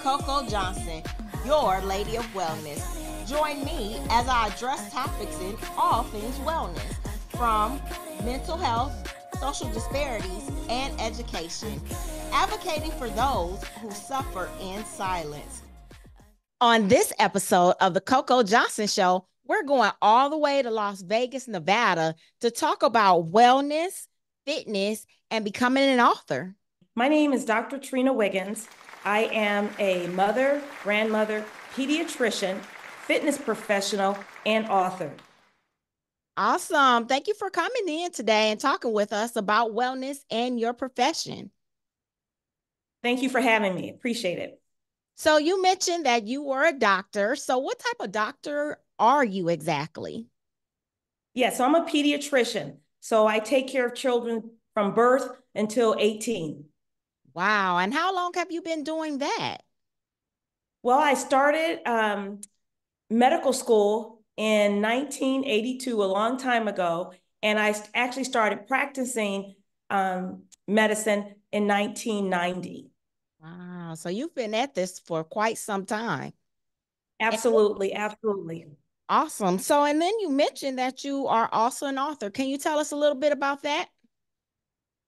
Coco Johnson, your Lady of Wellness. Join me as I address topics in all things wellness, from mental health, social disparities, and education, advocating for those who suffer in silence. On this episode of the Coco Johnson Show, we're going all the way to Las Vegas, Nevada to talk about wellness, fitness, and becoming an author. My name is Dr. Trina Wiggins. I am a mother, grandmother, pediatrician, fitness professional, and author. Awesome. Thank you for coming in today and talking with us about wellness and your profession. Thank you for having me. Appreciate it. So you mentioned that you were a doctor. So what type of doctor are you exactly? Yeah, so I'm a pediatrician. So I take care of children from birth until 18. Wow. And how long have you been doing that? Well, I started medical school in 1982, a long time ago, and I actually started practicing medicine in 1990. Wow. So you've been at this for quite some time. Absolutely, absolutely. Awesome. So, and then you mentioned that you are also an author. Can you tell us a little bit about that?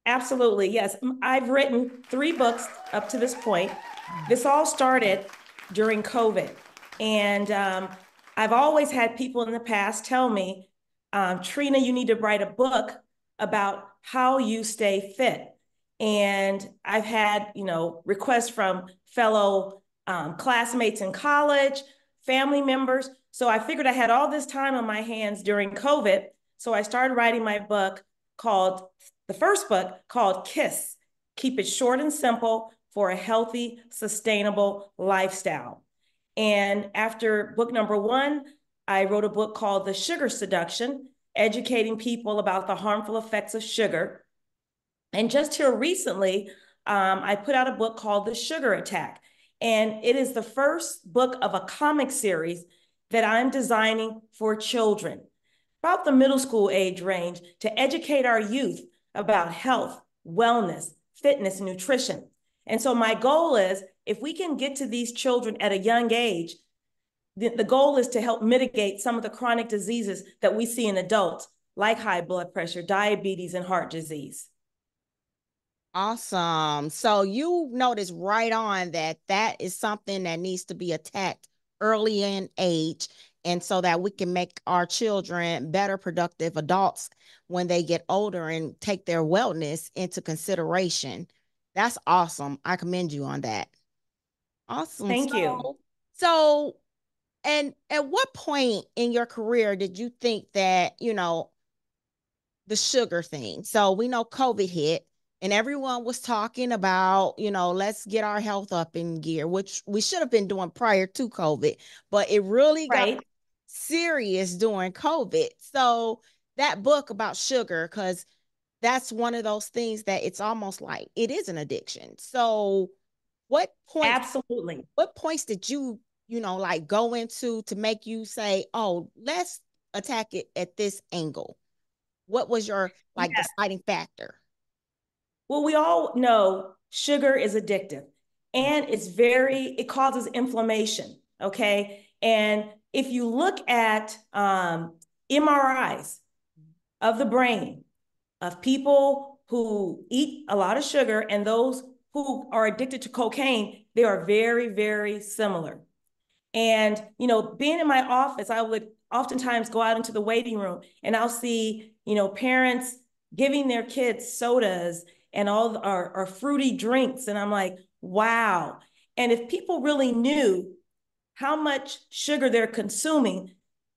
Absolutely, yes. I've written 3 books up to this point. This all started during COVID. And I've always had people in the past tell me, Trina, you need to write a book about how you stay fit. And I've had, requests from fellow classmates in college, family members. So I figured I had all this time on my hands during COVID. So I started writing my book the first book called KISS, Keep It Short and Simple for a Healthy, Sustainable Lifestyle. And after book number 1, I wrote a book called The Sugar Seduction, educating people about the harmful effects of sugar. And just here recently, I put out a book called The Sugar Attack. And it is the first book of a comic series that I'm designing for children, about the middle school age range, to educate our youth about health, wellness, fitness, and nutrition. And so my goal is, if we can get to these children at a young age, the goal is to help mitigate some of the chronic diseases that we see in adults, like high blood pressure, diabetes, and heart disease. Awesome. So you notice right on that that is something that needs to be attacked early in age, and so that we can make our children better productive adults when they get older and take their wellness into consideration. That's awesome. I commend you on that. Awesome. Thank you. So, and at what point in your career did you think that, the sugar thing? So we know COVID hit and everyone was talking about, let's get our health up in gear, which we should have been doing prior to COVID, but it really got serious during COVID. So that book about sugar, because that's one of those things that it's almost like it is an addiction. So Absolutely. what points did you, like go into to make you say, oh, let's attack it at this angle? What was your deciding factor? Well, we all know sugar is addictive and it causes inflammation. Okay. And if you look at MRIs of the brain of people who eat a lot of sugar and those who are addicted to cocaine, they are very, very similar. And, being in my office, I would oftentimes go out into the waiting room and I'll see, parents giving their kids sodas and all our fruity drinks. And I'm like, wow. And if people really knew how much sugar they're consuming,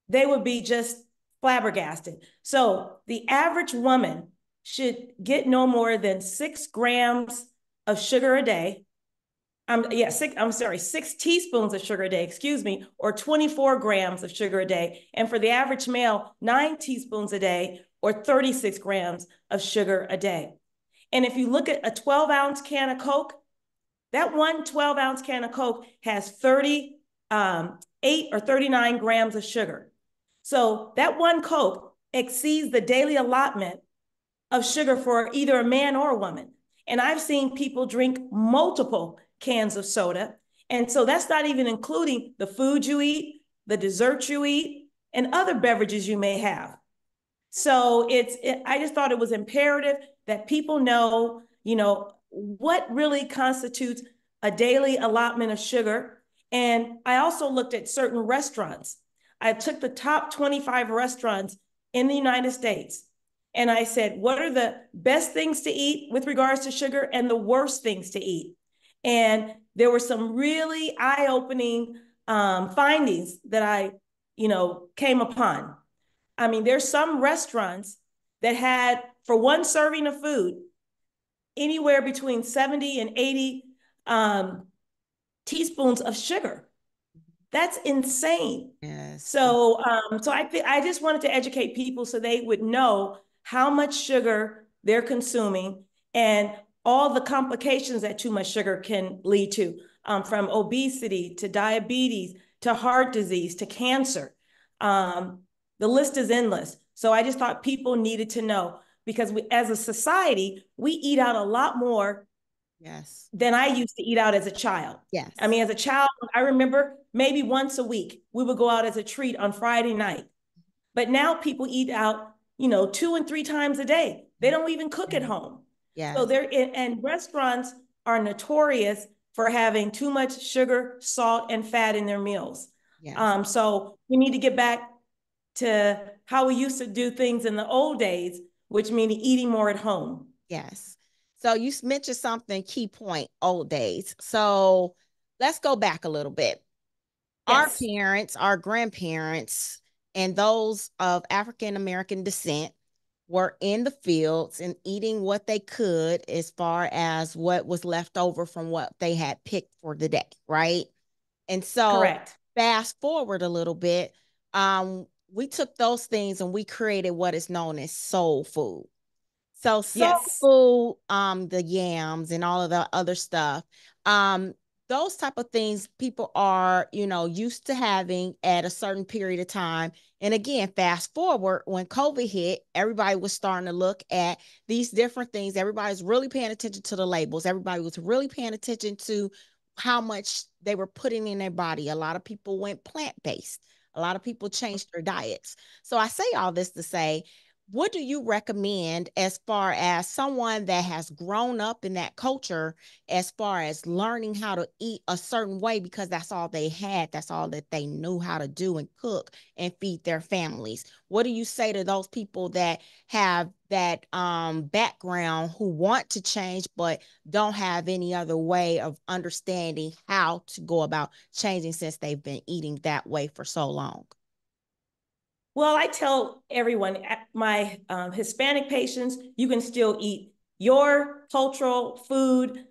they would be just flabbergasted. So the average woman should get no more than 6 grams of sugar a day. 6 teaspoons of sugar a day, or 24 grams of sugar a day. And for the average male, 9 teaspoons a day, or 36 grams of sugar a day. And if you look at a 12-ounce can of Coke, that one 12-ounce can of Coke has 38 or 39 grams of sugar. So that one Coke exceeds the daily allotment of sugar for either a man or a woman. And I've seen people drink multiple cans of soda, And so that's not even including the food you eat, the desserts you eat, and other beverages you may have. So I just thought it was imperative that people know, what really constitutes a daily allotment of sugar. And I also looked at certain restaurants. I took the top 25 restaurants in the United States. And I said, what are the best things to eat with regards to sugar and the worst things to eat? And there were some really eye-opening findings that I, came upon. I mean, there's some restaurants that had, for one serving of food, anywhere between 70 and 80 teaspoons of sugar. That's insane. Yes. So I just wanted to educate people so they would know how much sugar they're consuming and all the complications that too much sugar can lead to, from obesity to diabetes to heart disease to cancer. The list is endless. So I just thought people needed to know, because as a society, we eat out a lot more Yes. than I used to eat out as a child. Yes. I mean, as a child, I remember maybe once a week, we would go out as a treat on Friday night. But now people eat out, 2 and 3 times a day. They don't even cook at home. Yes. So and restaurants are notorious for having too much sugar, salt, and fat in their meals. Yes. So we need to get back to how we used to do things in the old days, which means eating more at home. Yes. So you mentioned something key point, old days. So let's go back a little bit. Our Yes. parents, our grandparents, and those of African American descent were in the fields and eating what they could as far as what was left over from what they had picked for the day, right? And so Correct. fast forward a little bit, we took those things and we created what is known as soul food. So soul Yes. food, the yams and all of the other stuff, those type of things people are, used to having at a certain period of time. And again, fast forward when COVID hit, everybody was starting to look at these different things. Everybody's really paying attention to the labels. Everybody was really paying attention to how much they were putting in their body. A lot of people went plant-based. A lot of people changed their diets. So I say all this to say, what do you recommend as far as someone that has grown up in that culture, as far as learning how to eat a certain way because that's all they had, that's all that they knew how to do and cook and feed their families? What do you say to those people that have that background who want to change but don't have any other way of understanding how to go about changing since they've been eating that way for so long? Well, I tell everyone, my Hispanic patients, you can still eat your cultural food,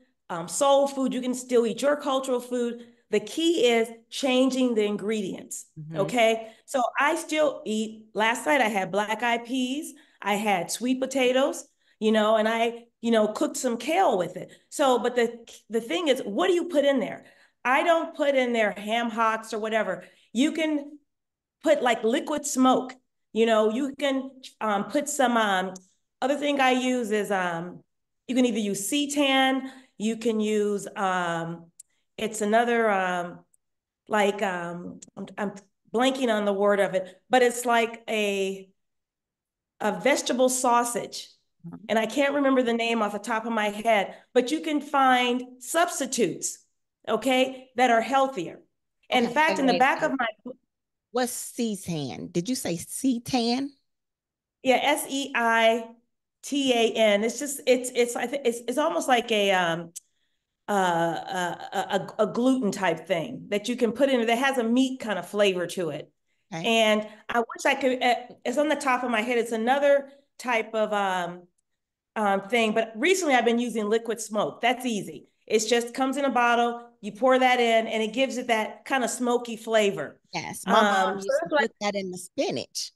soul food. You can still eat your cultural food. The key is changing the ingredients. Mm-hmm. Okay. So I still eat. Last night I had black eyed peas. I had sweet potatoes, and I, cooked some kale with it. So, but the thing is, what do you put in there? I don't put in there ham hocks or whatever. You can put like liquid smoke. You can put some other thing I use is you can either use C-tan, you can use it's another I'm blanking on the word of it, but it's like a vegetable sausage. And I can't remember the name off the top of my head, but you can find substitutes, okay, that are healthier. In Okay, fact, wait, in the wait, back of wait. my What's C-tan? Did you say C-tan? Yeah, Seitan. It's just I think it's almost like a gluten type thing that you can put in that has a meat kind of flavor to it. Okay. And I wish I could. It's on the top of my head. It's another type of thing. But recently, I've been using liquid smoke. That's easy. It's just comes in a bottle. You pour that in, and it gives it that kind of smoky flavor. Yes, my mom So used to that's what put that in the spinach.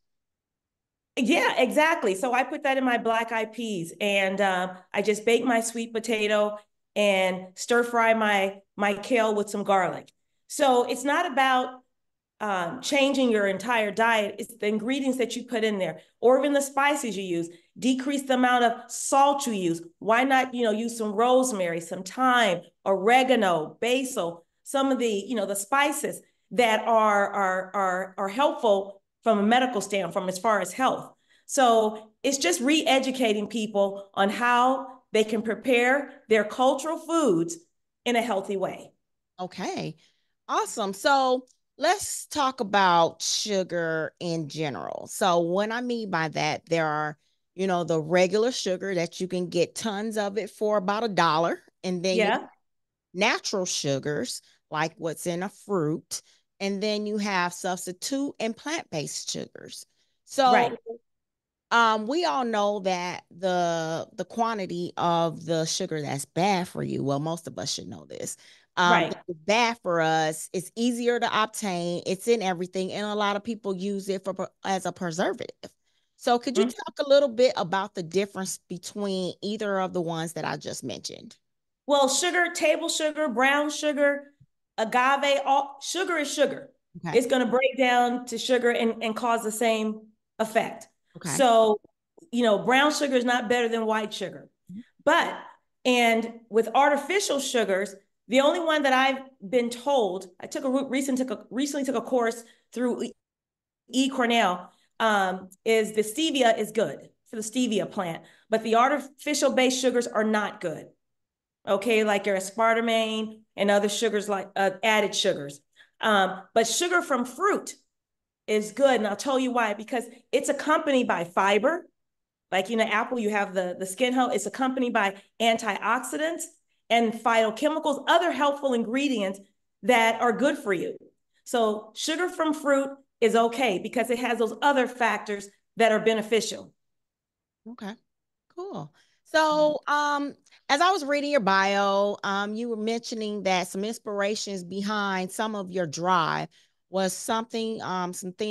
Yeah, exactly. So I put that in my black eyed peas, and I just bake my sweet potato and stir fry my kale with some garlic. So it's not about changing your entire diet. It's the ingredients that you put in there, or even the spices you use. Decrease the amount of salt you use. Why not, use some rosemary, some thyme, oregano, basil, some of the spices that are helpful from a medical standpoint, as far as health. So it's just re-educating people on how they can prepare their cultural foods in a healthy way. Okay. Awesome. So let's talk about sugar in general. So what I mean by that, there are, the regular sugar that you can get tons of it for about $1. And then you Yeah. natural sugars, like what's in a fruit. And then you have substitute and plant-based sugars. So Right. we all know that the quantity of the sugar that's bad for you, well, most of us should know this. Right. That is bad for us. It's easier to obtain. It's in everything, and a lot of people use it for as a preservative. So, could you Mhm. talk a little bit about the difference between either of the ones that I just mentioned? Well, sugar, table sugar, brown sugar, agave, all sugar is sugar. Okay. It's going to break down to sugar and cause the same effect. Okay. So, brown sugar is not better than white sugar. But, and with artificial sugars, the only one that I've been told, I took a recently took a course through Cornell, is the stevia is good for the stevia plant, but the artificial based sugars are not good. Okay, like your aspartame and other sugars, like added sugars. But sugar from fruit is good, and I'll tell you why. Because it's accompanied by fiber, like apple, you have the skin health. It's accompanied by antioxidants and phytochemicals, other helpful ingredients that are good for you. So sugar from fruit is okay because it has those other factors that are beneficial. Okay. Cool. So, as I was reading your bio, you were mentioning that some inspirations behind some of your drive was some things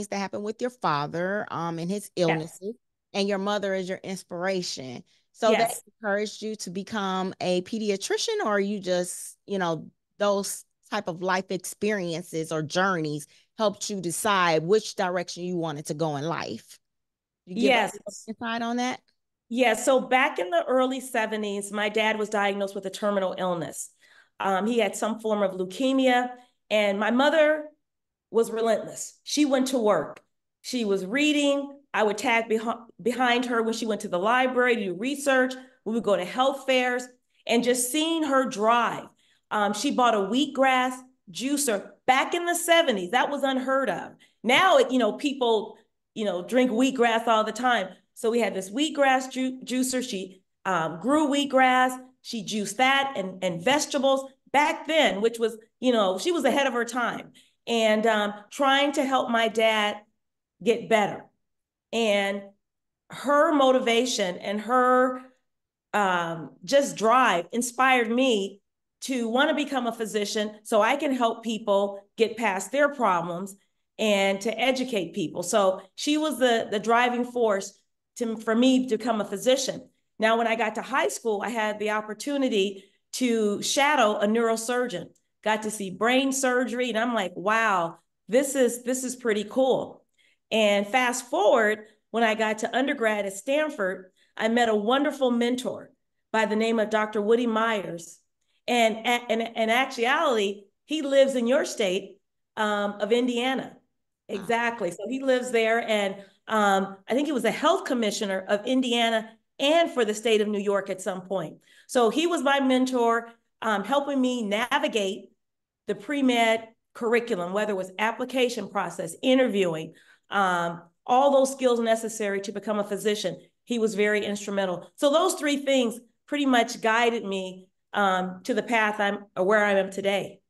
that happened with your father, and his Yes. illnesses, and your mother is your inspiration. So that Yes. encouraged you to become a pediatrician, or you just, those type of life experiences or journeys helped you decide which direction you wanted to go in life. You give us Yes. some insight on that? Yeah, so back in the early 70s, my dad was diagnosed with a terminal illness. He had some form of leukemia, and my mother was relentless. She went to work. She was reading. I would tag behind her when she went to the library to do research. We would go to health fairs, and just seeing her drive. She bought a wheatgrass juicer back in the 70s. That was unheard of. Now, people, drink wheatgrass all the time. So we had this wheatgrass juicer. She grew wheatgrass. She juiced that and vegetables back then, which was, she was ahead of her time, and trying to help my dad get better. And her motivation and her just drive inspired me to want to become a physician so I can help people get past their problems and to educate people. So she was the driving force for me to become a physician. Now, when I got to high school, I had the opportunity to shadow a neurosurgeon, got to see brain surgery, and I'm like, wow, this is pretty cool. And fast forward, when I got to undergrad at Stanford, I met a wonderful mentor by the name of Dr. Woody Myers. And in actuality, he lives in your state of Indiana. Wow. Exactly. So he lives there. And I think he was a health commissioner of Indiana and for the state of New York at some point. So he was my mentor, helping me navigate the pre-med curriculum, whether it was application process, interviewing, all those skills necessary to become a physician. He was very instrumental. So those three things pretty much guided me to the path where I am today.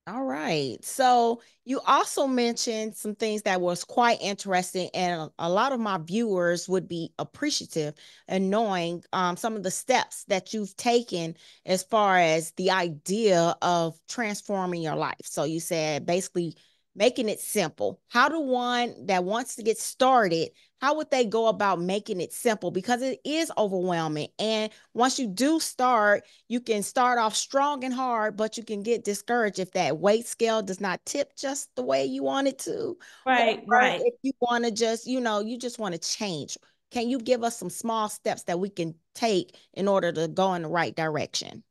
All right. So you also mentioned some things that was quite interesting, and a lot of my viewers would be appreciative in knowing some of the steps that you've taken as far as the idea of transforming your life. So you said basically making it simple. How do one that wants to get started, how would they go about making it simple? Because it is overwhelming. And once you do start, you can start off strong and hard, but you can get discouraged if that weight scale does not tip just the way you want it to, or Right, right. if you want to just, you just want to change. Can you give us some small steps that we can take in order to go in the right direction?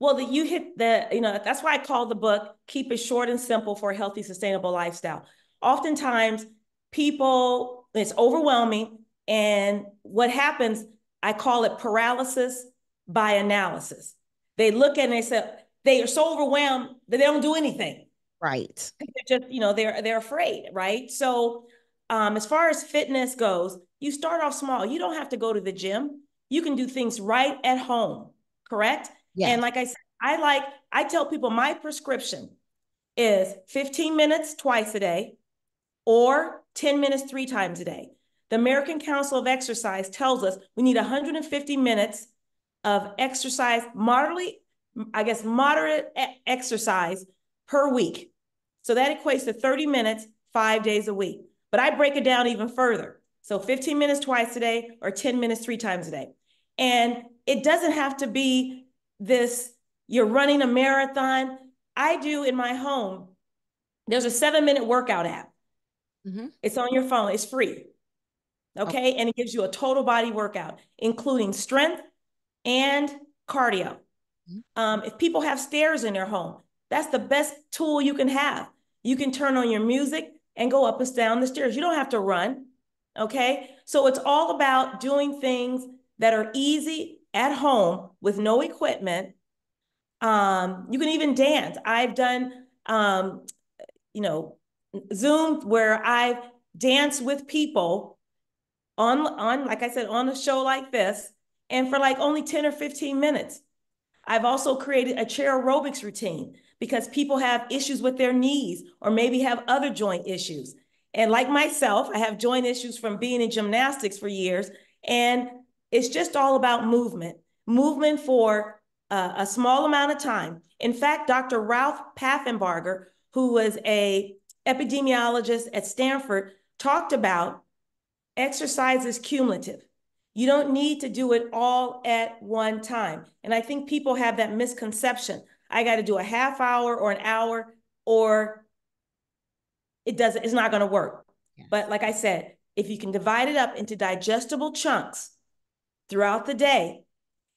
Well, you hit the, that's why I call the book Keep It Short and Simple for a Healthy, Sustainable Lifestyle. Oftentimes, people, it's overwhelming. And what happens, I call it paralysis by analysis. They look at it and they say, they are so overwhelmed that they don't do anything. Right. They're just, they're afraid, right? So, as far as fitness goes, you start off small. You don't have to go to the gym. You can do things right at home, correct? And Yes. like I said, I tell people my prescription is 15 minutes twice a day or 10 minutes 3 times a day. The American Council of Exercise tells us we need 150 minutes of exercise, moderate exercise per week. So that equates to 30 minutes, 5 days a week. But I break it down even further. So 15 minutes twice a day or 10 minutes 3 times a day. And it doesn't have to be this, you're running a marathon. I do in my home, there's a 7-minute workout app. Mm-hmm. It's on your phone, it's free. Okay. And it gives you a total body workout, including strength and cardio. If people have stairs in their home, that's the best tool you can have. You can turn on your music and go up and down the stairs. You don't have to run. Okay. So it's all about doing things that are easy at home with no equipment. You can even dance. I've done, Zoom where I've danced with people on, like I said, on a show like this, and for like only 10 or 15 minutes. I've also created a chair aerobics routine because people have issues with their knees or maybe have other joint issues. And like myself, I have joint issues from being in gymnastics for years. And it's just all about movement for a small amount of time. In fact, Dr. Ralph Paffenbarger, who was a epidemiologist at Stanford, talked about exercise is cumulative. You don't need to do it all at one time. And I think people have that misconception. I got to do a half hour or an hour, or it's not going to work. Yes. But like I said, if you can divide it up into digestible chunks throughout the day,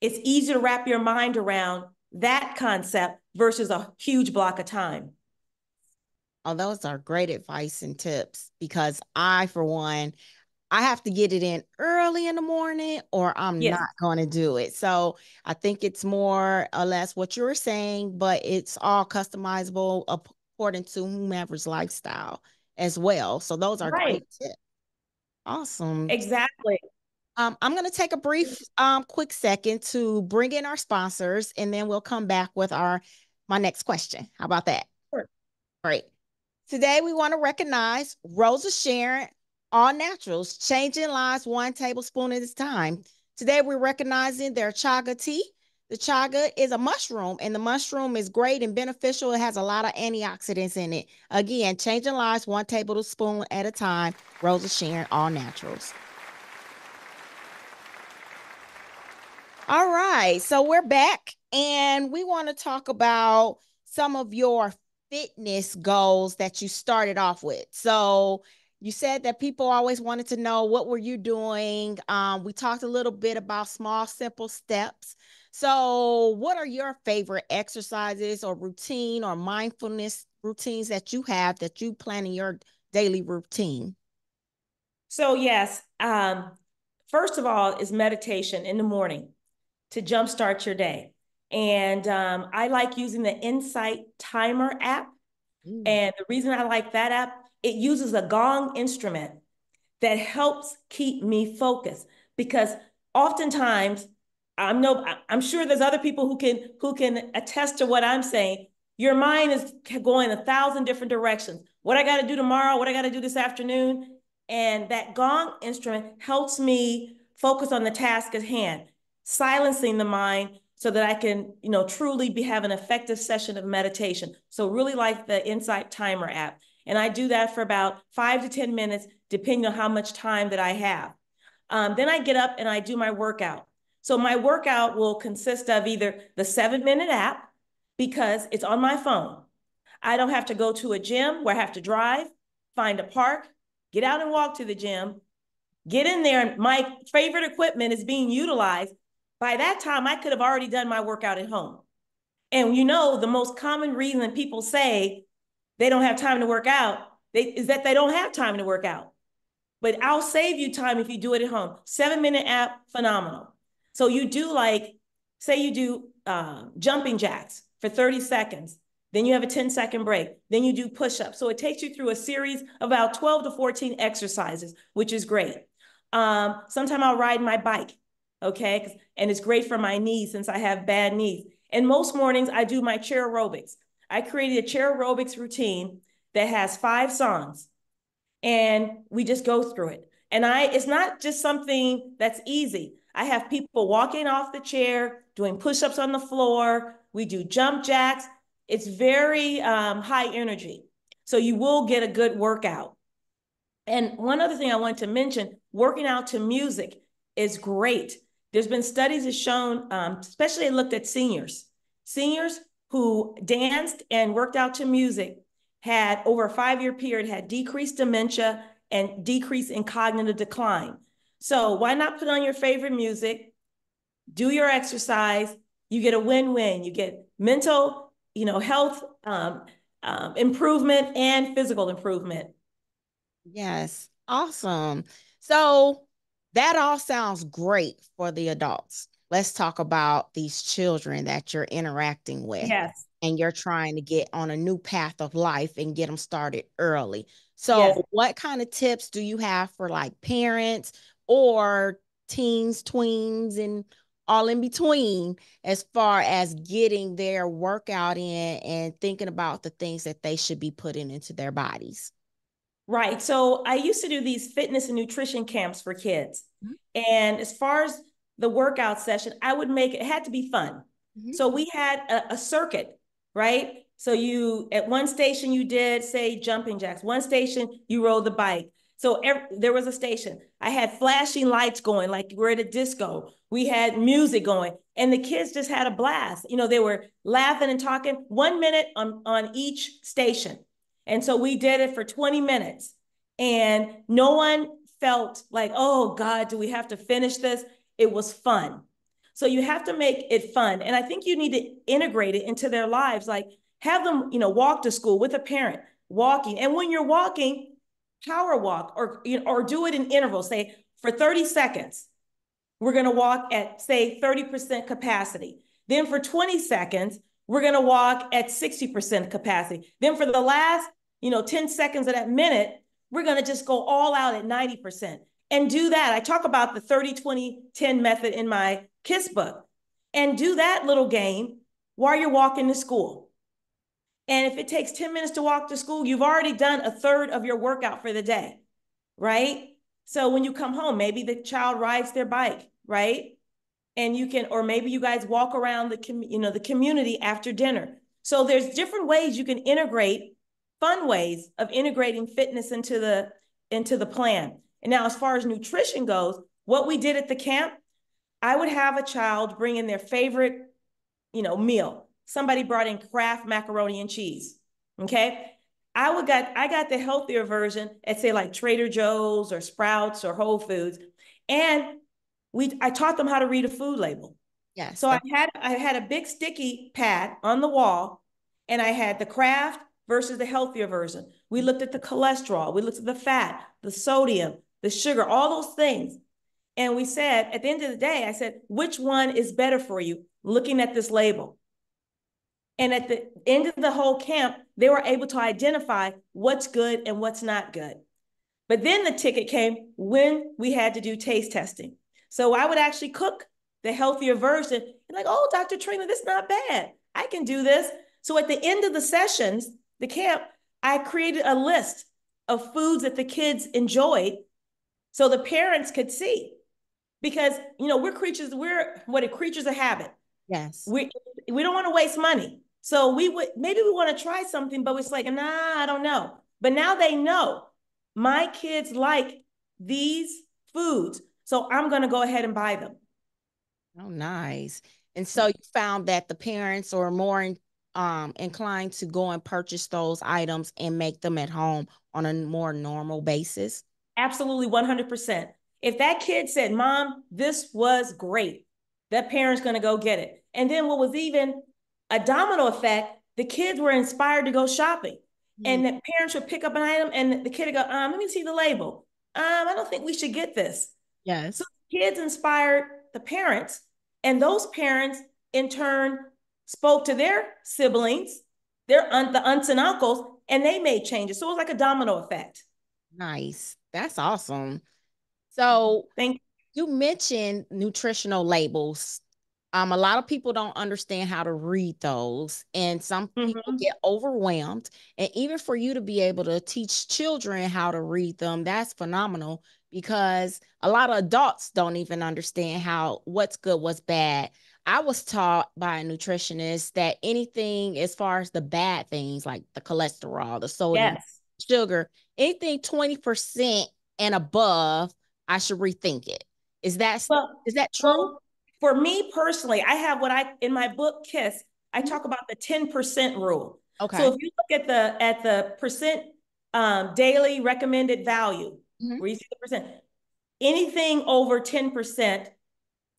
it's easier to wrap your mind around that concept versus a huge block of time. Oh, those are great advice and tips because I, for one, I have to get it in early in the morning or I'm not going to do it. So I think it's more or less what you were saying, but it's all customizable according to whomever's lifestyle as well. So those are great tips. Awesome. Exactly. I'm going to take a brief, quick second to bring in our sponsors, and then we'll come back with my next question. How about that? Sure. Great. Today, we want to recognize Rosa Sharon, All Naturals, changing lives 1 tablespoon at a time. Today, we're recognizing their chaga tea. The chaga is a mushroom, and the mushroom is great and beneficial. It has a lot of antioxidants in it. Again, changing lives 1 tablespoon at a time. Rosa Sharon, All Naturals. All right, so we're back, and we want to talk about some of your fitness goals that you started off with. So you said that people always wanted to know what were you doing. We talked a little bit about small, simple steps. So what are your favorite exercises or routine or mindfulness routines that you have that you plan in your daily routine? So yes, first of all is meditation in the morning to jumpstart your day. And I like using the Insight Timer app. And the reason I like that app, it uses a gong instrument that helps keep me focused because oftentimes I'm sure there's other people who can attest to what I'm saying. Your mind is going 1,000 different directions. What I got to do tomorrow, what I got to do this afternoon. And that gong instrument helps me focus on the task at hand, silencing the mind so that I can, truly have an effective session of meditation. So really like the Insight Timer app. And I do that for about 5 to 10 minutes, depending on how much time that I have. Then I get up and I do my workout. So my workout will consist of either the 7-minute app, because it's on my phone. I don't have to go to a gym where I have to drive, find a park, get out and walk to the gym, get in there, and my favorite equipment is being utilized. By that time, I could have already done my workout at home. And you know, the most common reason that people say they don't have time to work out is that they don't have time to work out. But I'll save you time if you do it at home. 7-minute app, phenomenal. So you do like, say you do jumping jacks for 30 seconds. Then you have a 10-second break. Then you do push-ups. So it takes you through a series of about 12 to 14 exercises, which is great. Sometimes I'll ride my bike, okay? And it's great for my knees since I have bad knees. And most mornings I do my chair aerobics. I created a chair aerobics routine that has 5 songs, and we just go through it. And it's not just something that's easy. I have people walking off the chair, doing push-ups on the floor. We do jump jacks. It's very high energy. So you will get a good workout. And one other thing I want to mention, working out to music is great. There's been studies that shown, especially looked at seniors. Seniors who danced and worked out to music had, over a 5-year period, had decreased dementia and decrease in cognitive decline. So why not put on your favorite music, do your exercise, you get a win-win. You get mental, health improvement and physical improvement. Yes, awesome. So that all sounds great for the adults. Let's talk about these children that you're interacting with Yes. and you're trying to get on a new path of life and get them started early. Yes. So, what kind of tips do you have for like parents or teens, tweens, and all in between as far as getting their workout in and thinking about the things that they should be putting into their bodies? Right. So I used to do these fitness and nutrition camps for kids. Mhm. And as far as the workout session, I would make it had to be fun. Mhm. So we had a circuit, right? So you, at one station, you did, say, jumping jacks. One station, you rode the bike. So there was a station. I had flashing lights going, like we're at a disco. We had music going, and the kids just had a blast. They were laughing and talking 1 minute on each station. And so we did it for 20 minutes, and no one felt like, oh God, do we have to finish this? It was fun. So you have to make it fun. And I think you need to integrate it into their lives. Like, have them, walk to school with a parent, walking. And when you're walking, power walk, or do it in intervals. Say, for 30 seconds, we're going to walk at, say, 30% capacity. Then for 20 seconds, we're going to walk at 60% capacity. Then for the last, 10 seconds of that minute, we're going to just go all out at 90%. And do that. I talk about the 30-20-10 method in my KISS book. And do that little game while you're walking to school. And if it takes 10 minutes to walk to school, you've already done a third of your workout for the day, right? So when you come home, maybe the child rides their bike, right? And you can, or maybe you guys walk around the community after dinner. So there's different ways you can integrate, fun ways of integrating fitness into the plan. And now, as far as nutrition goes, what we did at the camp, I would have a child bring in their favorite, meal. Somebody brought in Kraft macaroni and cheese. Okay. I got the healthier version at, say, like Trader Joe's or Sprouts or Whole Foods. And I taught them how to read a food label. Yes, So I that had a big sticky pad on the wall, and I had the Kraft versus the healthier version. We looked at the cholesterol, we looked at the fat, the sodium, the sugar, all those things. And we said, at the end of the day, I said, which one is better for you, looking at this label? And at the end of the whole camp, they were able to identify what's good and what's not good. But then the ticket came when we had to do taste testing. So I would actually cook the healthier version and, like, oh, Dr. Trina, this is not bad. I can do this. So at the end of the sessions, the camp, I created a list of foods that the kids enjoyed so the parents could see. Because, we're creatures of habit. yes. We don't want to waste money. So maybe we want to try something, but it's like, nah, I don't know. But now they know my kids like these foods, so I'm going to go ahead and buy them. Oh, nice. And so you found that the parents are more inclined to go and purchase those items and make them at home on a more normal basis. Absolutely 100%. If that kid said, Mom, this was great, that parent's going to go get it. And then what was even a domino effect, the kids were inspired to go shopping. Mm. And the parents would pick up an item and the kid would go, let me see the label. I don't think we should get this. So Yes. kids inspired the parents, and those parents in turn spoke to their siblings, the aunts and uncles, and they made changes. So it was like a domino effect. Nice. That's awesome. So Thank you mentioned nutritional labels. A lot of people don't understand how to read those, and some you. people Mm-hmm. get overwhelmed. And even for you to be able to teach children how to read them, that's phenomenal because a lot of adults don't even understand how what's good, what's bad. I was taught by a nutritionist that anything as far as the bad things like the cholesterol, the sodium, Yes. sugar, anything 20% and above, I should rethink it. Is that Well, is that true? well, for me personally, I have what I in my book Kiss, I Mhm. talk about the 10% rule. So Okay. if you look at the percent daily recommended value, Mhm. where you see the percent, anything over 10%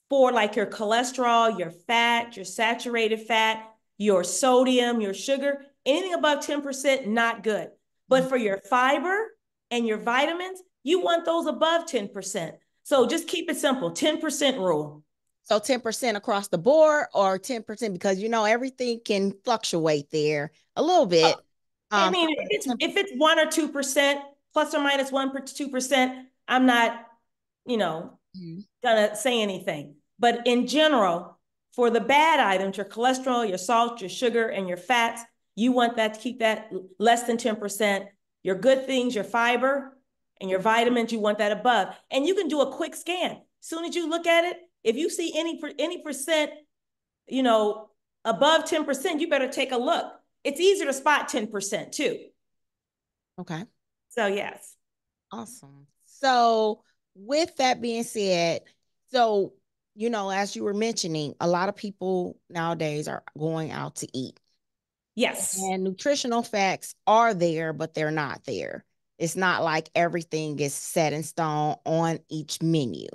for like your cholesterol, your fat, your saturated fat, your sodium, your sugar, anything above 10%, not good. Mhm. But for your fiber and your vitamins, you want those above 10%. So just keep it simple, 10% rule. So 10% across the board or 10% because everything can fluctuate there a little Uh, bit. I So mean, if it's 1 or 2%, plus or minus 1 or 2%, I'm not, you know, Mhm. gonna say anything. But in general, for the bad items, your cholesterol, your salt, your sugar, and your fats, you want that to keep that less than 10%. Your good things, your fiber and your vitamins, you want that above. And you can do a quick scan. As soon as you look at it, if you see any percent, you know, above 10%, you better take a look. It's easier to spot 10% too. Okay. So yes. Awesome. So with that being said, so as you were mentioning, a lot of people nowadays are going out to eat. Yes. And nutritional facts are there, but they're not there. It's not like everything is set in stone on each menu.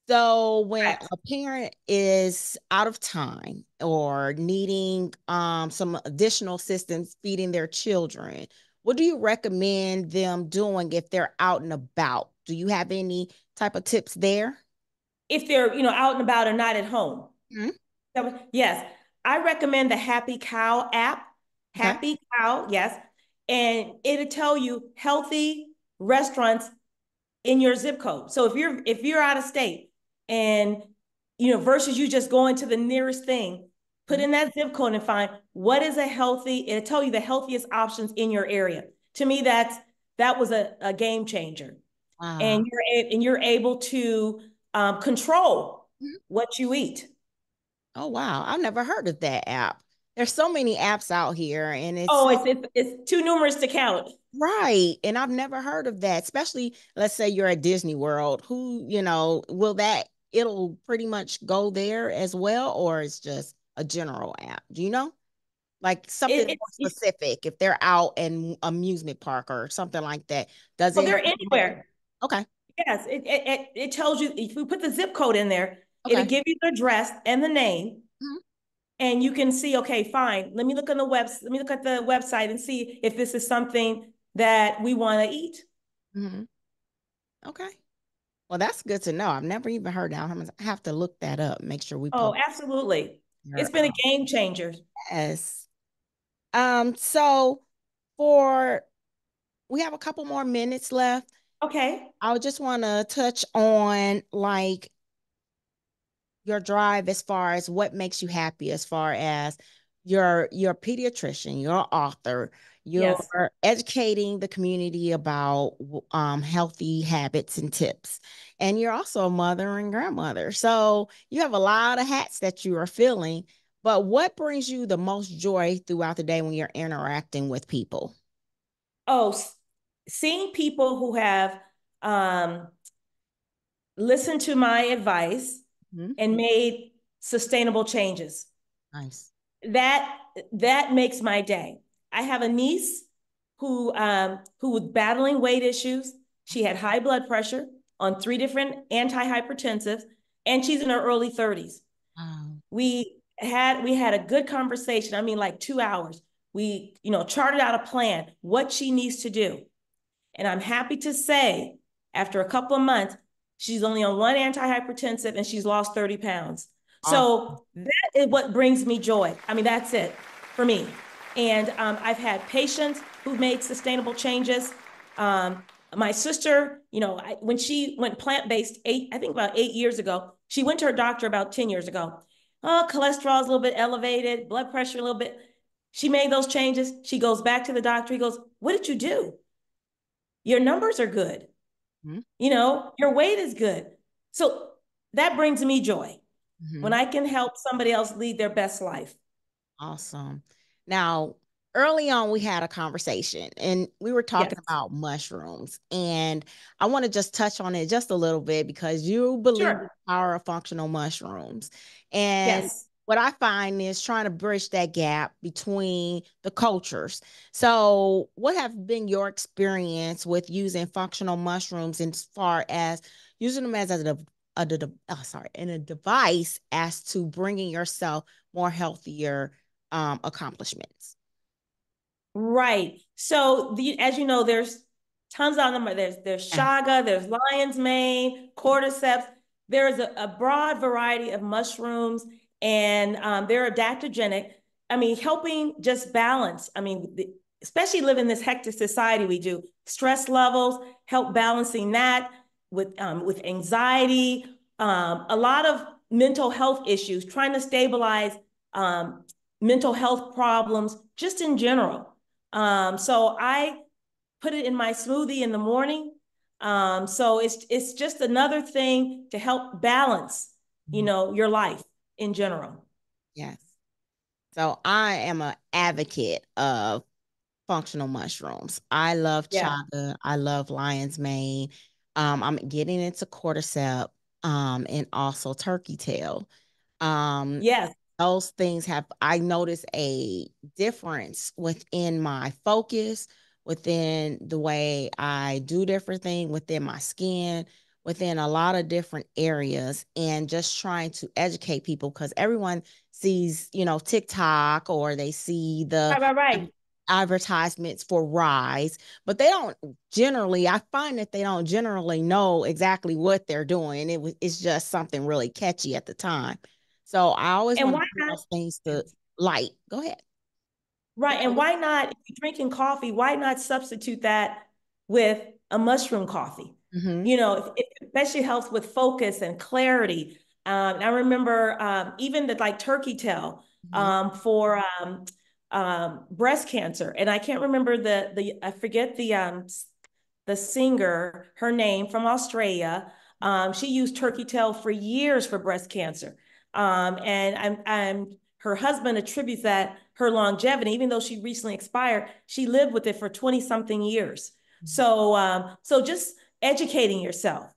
So when Correct. a parent is out of time or needing some additional assistance feeding their children, what do you recommend them doing if they're out and about? Do you have any type of tips there? If they're, out and about and not at home. Mhm. Yes, I recommend the Happy Cow app. Okay. Happy Cow, yes. And it'll tell you healthy restaurants in your zip code. So if you're out of state and versus you just going to the nearest thing, put Mhm. in that zip code and find what is a healthy, it'll tell you the healthiest options in your area. To me, that was a game changer. Wow. And you're able to control Mhm. what you eat. Oh, wow. I've never heard of that app. There's so many apps out here, and it's Oh, it's too numerous to count. right. And I've never heard of that, especially let's say you're at Disney World. Will it'll pretty much go there as well, or it's just a general app? Do you know? Like something more It's specific if they're out in amusement park or something like that. Does well, it they're have more? anywhere. Okay. Yes, it tells you if you put the zip code in there, it'll Okay. give you the address and the name, Mhm. and you can see. Okay, fine. Let me look at the website and see if this is something that we want to eat. Mhm. Okay. Well, that's good to know. I've never even heard that. I have to look that up, make sure we Oh, post absolutely. It's your been a game changer. yes. So for we have a couple more minutes left. Okay. I just want to touch on like your drive as far as what makes you happy as far as your pediatrician, your author, you're Yes. educating the community about healthy habits and tips. And you're also a mother and grandmother. So you have a lot of hats that you are filling. But what brings you the most joy throughout the day when you're interacting with people? Oh, seeing people who have um, listened to my advice Mhm. and made sustainable changes. Nice. That that makes my day. I have a niece who was battling weight issues. She had high blood pressure on 3 different antihypertensives, and she's in her early 30s. Wow. We we had a good conversation. I mean, like 2 hours. We, charted out a plan, what she needs to do. And I'm happy to say, after a couple of months, she's only on one antihypertensive and she's lost 30 pounds. Awesome. So that is what brings me joy. I mean, that's it for me. And I've had patients who've made sustainable changes. Um, my sister, when she went plant-based I think about 8 years ago, she went to her doctor about 10 years ago. Oh, cholesterol is a little bit elevated, blood pressure a little bit. She made those changes. She goes back to the doctor. He goes, what did you do? Your numbers are good. Mm-hmm. Your weight is good. So that brings me joy when Mm-hmm. I can help somebody else lead their best life. Awesome. Now, early on, we had a conversation and we were talking Yes. about mushrooms. And I want to just touch on it just a little bit because you believe in the Sure. power of functional mushrooms. And Yes. what I find is trying to bridge that gap between the cultures. So, what have been your experience with using functional mushrooms as far as using them as in a device as to bringing yourself more healthier accomplishments? Right. So as you know, there's tons of them. There's Yeah. chaga, there's lion's mane, cordyceps. There's a broad variety of mushrooms, and they're adaptogenic. I mean, helping just balance. I mean, especially living in this hectic society we do, stress levels, help balancing that with anxiety, a lot of mental health issues, trying to stabilize um, mental health problems just in general. So I put it in my smoothie in the morning. So it's just another thing to help balance, Mhm. your life in general. Yes. So I am an advocate of functional mushrooms. I love Yeah. chaga. I love lion's mane. I'm getting into cordyceps, and also turkey tail. Um, Yes. those things have I noticed a difference within my focus, within the way I do different things, within my skin, within a lot of different areas, and just trying to educate people because everyone sees, TikTok, or they see the Right. Right. Right. advertisements for Rise, but they don't generally, I find that they don't generally know exactly what they're doing. It's just something really catchy at the time. So I always And want to why bring not? those things to light. Go ahead. Right. And why not, if you're drinking coffee, why not substitute that with a mushroom coffee? Mm-hmm. It especially helps with focus and clarity. I remember even the like turkey tail Mm-hmm. for breast cancer. And I can't remember I forget the singer, her name from Australia. She used turkey tail for years for breast cancer. And her husband attributes that her longevity, even though she recently expired, she lived with it for 20 something years. So just educating yourself,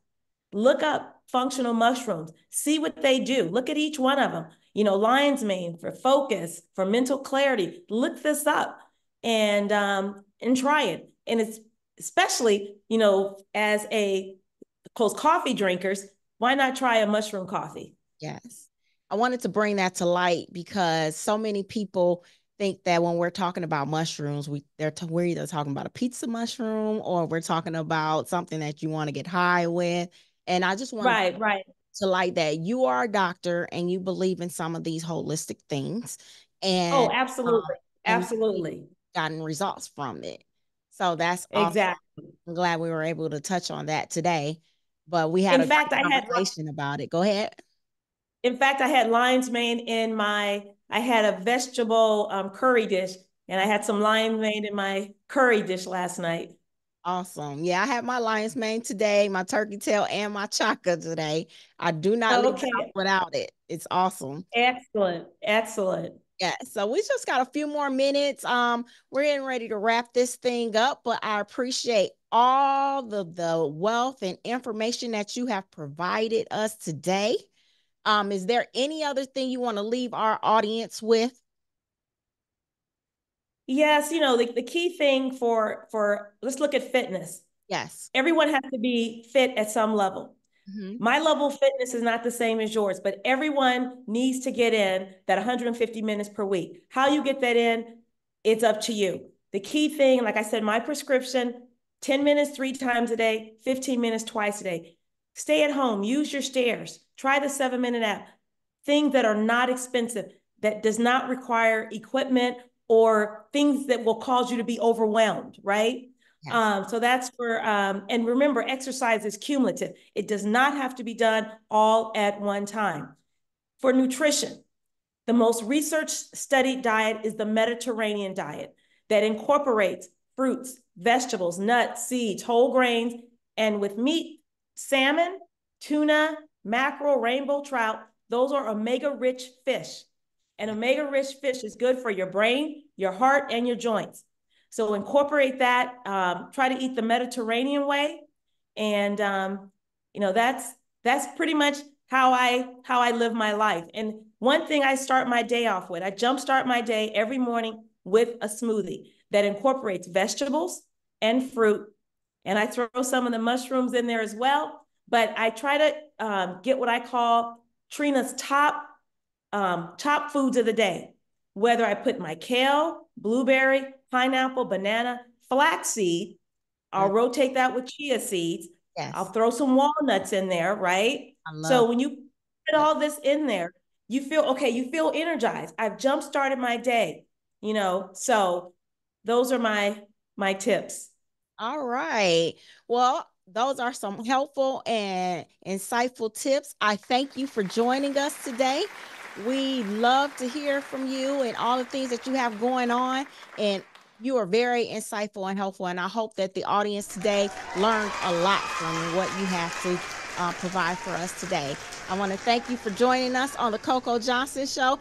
look up functional mushrooms, see what they do, look at each one of them. Lion's mane for focus, for mental clarity. Look this up and try it. And it's especially, as a close coffee drinkers, why not try a mushroom coffee? Yes. I wanted to bring that to light because so many people think that when we're talking about mushrooms, we're either talking about a pizza mushroom or we're talking about something that you want to get high with. And I just want Right, right. to like that you are a doctor and you believe in some of these holistic things, Oh, and absolutely. and you've Absolutely. gotten results from it. So that's awesome. Exactly. I'm glad we were able to touch on that today. But we had In a great fact, I had conversation about it. Go ahead. In fact, I had lion's mane I had a vegetable curry dish, and I had some lion's mane in my curry dish last night. Awesome. Yeah, I had my lion's mane today, my turkey tail, and my chaka today. I do not leave the house Okay, without it. It's awesome. excellent, excellent. Yeah, so we just got a few more minutes. We're getting ready to wrap this thing up, but I appreciate all the wealth and information that you have provided us today. Is there any other thing you want to leave our audience with? Yes, the key thing for let's look at fitness. Yes. Everyone has to be fit at some level. Mm-hmm. My level of fitness is not the same as yours, but everyone needs to get in that 150 minutes per week. How you get that in, it's up to you. The key thing, like I said, my prescription, 10 minutes 3 times a day, 15 minutes twice a day. Stay at home, use your stairs, try the 7-minute app. Things that are not expensive, that does not require equipment or things that will cause you to be overwhelmed, right? Yes. So that's for, and remember, exercise is cumulative. It does not have to be done all at one time. For nutrition, the most research studied diet is the Mediterranean diet that incorporates fruits, vegetables, nuts, seeds, whole grains, and with meat, salmon, tuna, mackerel, rainbow trout. Those are omega-rich fish. And omega-rich fish is good for your brain, your heart, and your joints. So incorporate that. Try to eat the Mediterranean way, and that's pretty much how I live my life. And one thing I start my day off with, I jumpstart my day every morning with a smoothie that incorporates vegetables and fruit, and I throw some of the mushrooms in there as well. But I try to get what I call Trina's top foods of the day, whether I put my kale, blueberry, pineapple, banana, flaxseed. I'll rotate that with chia seeds. I'll Yes. throw some walnuts in there, right? I So love when you put it. all this in there, you feel okay, you feel energized. I've jump started my day, So those are my tips. All right. Well, those are some helpful and insightful tips. I thank you for joining us today. We love to hear from you and all the things that you have going on. And you are very insightful and helpful. And I hope that the audience today learned a lot from what you have to provide for us today. I want to thank you for joining us on the Coco Johnson Show.